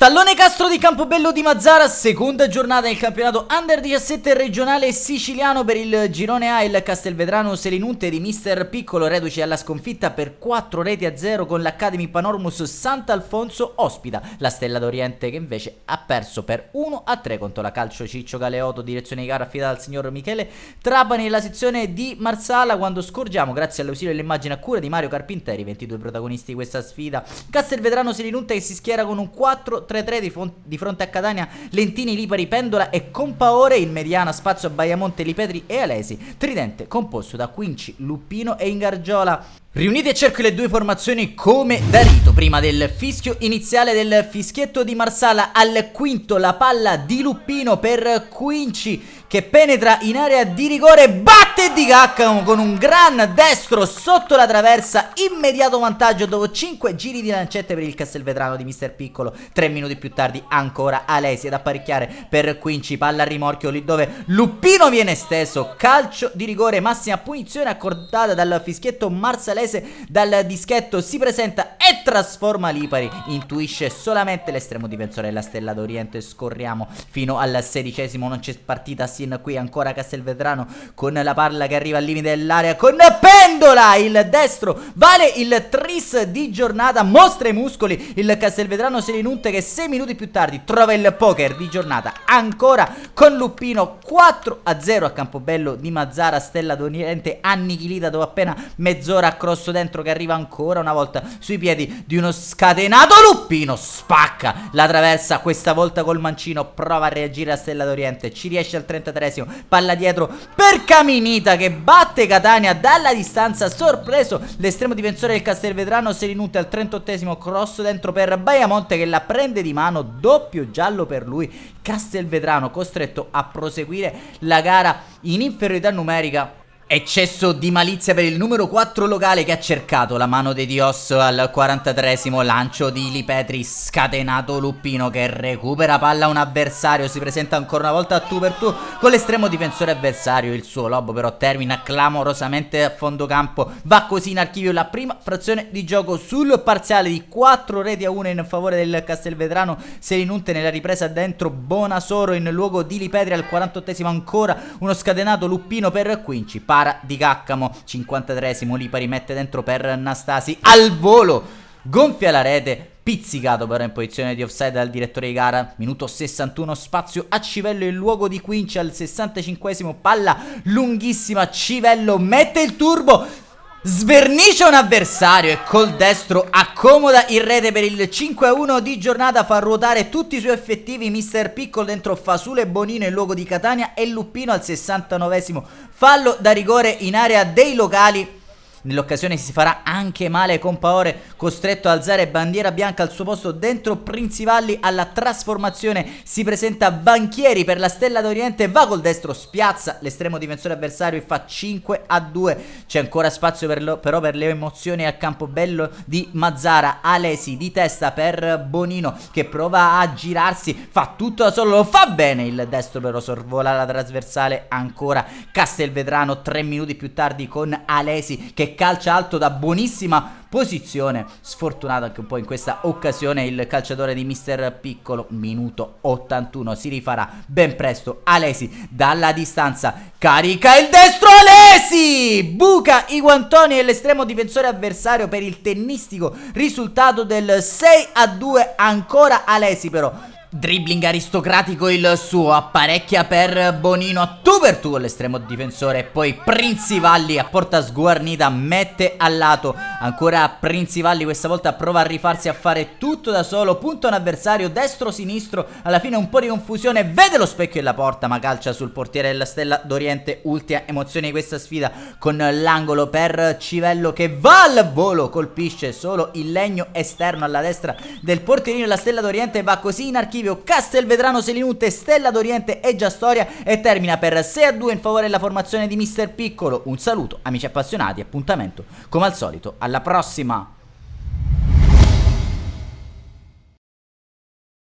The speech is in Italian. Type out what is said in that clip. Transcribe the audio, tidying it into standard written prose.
Stallone Castro di Campobello di Mazara, seconda giornata nel campionato Under 17 regionale siciliano. Per il girone A il Castelvetrano Selinunte di Mister Piccolo, reduce alla sconfitta per 4-0 con l'Academy Panormus Sant'Alfonso, ospita la Stella d'Oriente che invece ha perso per 1-3 contro la Calcio Ciccio Galeoto, direzione di gara affidata al signor Michele Trapani. Nella sezione di Marsala, quando scorgiamo grazie all'ausilio dell'immagine a cura di Mario Carpinteri, 22 protagonisti di questa sfida, Castelvetrano Selinunte che si schiera con un 4-3-3 di fronte a Catania, Lentini, Lipari, Pendola e Compaore. In mediana spazio a Baiamonte, Lipetri e Alesi, tridente composto da Quinci, Luppino e Ingargiola. Riunite a cerchio le due formazioni come da rito. Prima del fischio iniziale del fischietto di Marsala, al quinto la palla di Luppino per Quinci che penetra in area di rigore, batte Di Caccamo con un gran destro sotto la traversa, immediato vantaggio dopo 5 giri di lancette per il Castelvetrano di Mister Piccolo. 3 minuti più tardi ancora Alesi ad apparecchiare per Quinci, palla a rimorchio lì dove Luppino viene steso, calcio di rigore, massima punizione accordata dal fischietto marsalese. Dal dischetto si presenta e trasforma Lipari, intuisce solamente l'estremo difensore della Stella d'Oriente. Scorriamo fino al 16esimo, non c'è partita sin qui, ancora Castelvetrano con la palla che arriva al limite dell'area con Pendola, il destro vale il tris di giornata, mostra i muscoli il Castelvetrano Selinunte che 6 minuti più tardi trova il poker di giornata ancora con Luppino. 4-0 a Campobello di Mazara, Stella d'Oriente annichilita dopo appena mezz'ora. Cross dentro che arriva ancora una volta sui piedi di uno scatenato Luppino, spacca la traversa, questa volta col mancino, prova a reagire a Stella d'Oriente, ci riesce al 33esimo, palla dietro per Caminita che batte Catania dalla distanza, sorpreso l'estremo difensore del Castelvetrano Selinunte al 38esimo, cross dentro per Baiamonte che la prende di mano, doppio giallo per lui. Castelvetrano costretto a proseguire la gara in inferiorità numerica. Eccesso di malizia per il numero 4 locale che ha cercato la mano di Dios al 43esimo, lancio di Lipetri, scatenato Luppino che recupera palla un avversario, si presenta ancora una volta a tu per tu con l'estremo difensore avversario, il suo lobo però termina clamorosamente a fondo campo. Va così in archivio la prima frazione di gioco sul parziale di 4-1 in favore del Castelvetrano Selinunte. Nella ripresa dentro Bonasoro in luogo di Lipetri al 48esimo, ancora uno scatenato Luppino per Quinci, Di Caccamo, 53esimo, Lipari mette dentro per Nastasi al volo, gonfia la rete, pizzicato però in posizione di offside dal direttore di gara. Minuto 61, spazio a Civello in luogo di Quinci al 65esimo, palla lunghissima, Civello mette il turbo, svernicia un avversario e col destro accomoda il rete per il 5-1 di giornata. Fa ruotare tutti i suoi effettivi Mister Piccolo dentro Fasule e Bonino in luogo di Catania e Luppino al 69esimo, fallo da rigore in area dei locali. Nell'occasione si farà anche male Compaore, costretto ad alzare bandiera bianca al suo posto dentro Princivalli. Alla trasformazione si presenta Banchieri per la Stella d'Oriente, va col destro, spiazza l'estremo difensore avversario e fa 5-2. C'è ancora spazio però per le emozioni a Campobello di Mazara. Alesi di testa per Bonino che prova a girarsi, fa tutto da solo, lo fa bene, il destro però sorvola la trasversale. Ancora Castelvetrano 3 minuti più tardi con Alesi che calcia alto da buonissima posizione, sfortunato anche un po' in questa occasione il calciatore di Mister Piccolo. Minuto 81, si rifarà ben presto. Alesi dalla distanza carica il destro, Alesi buca i guantoni e l'estremo difensore avversario per il tennistico risultato del 6-2. Ancora Alesi però, dribbling aristocratico il suo, apparecchia per Bonino a tu per tu l'estremo difensore e poi Princivalli a porta sguarnita mette al lato. Ancora Princivalli, questa volta prova a rifarsi a fare tutto da solo, punta un avversario destro-sinistro, alla fine un po' di confusione, vede lo specchio della porta ma calcia sul portiere della Stella d'Oriente. Ultima emozione di questa sfida con l'angolo per Civello che va al volo, colpisce solo il legno esterno alla destra del portierino della Stella d'Oriente. Va così in archivio Castelvetrano Selinunte, Stella d'Oriente e già storia e termina per 6-2 in favore della formazione di Mister Piccolo. Un saluto amici appassionati, appuntamento come al solito alla prossima.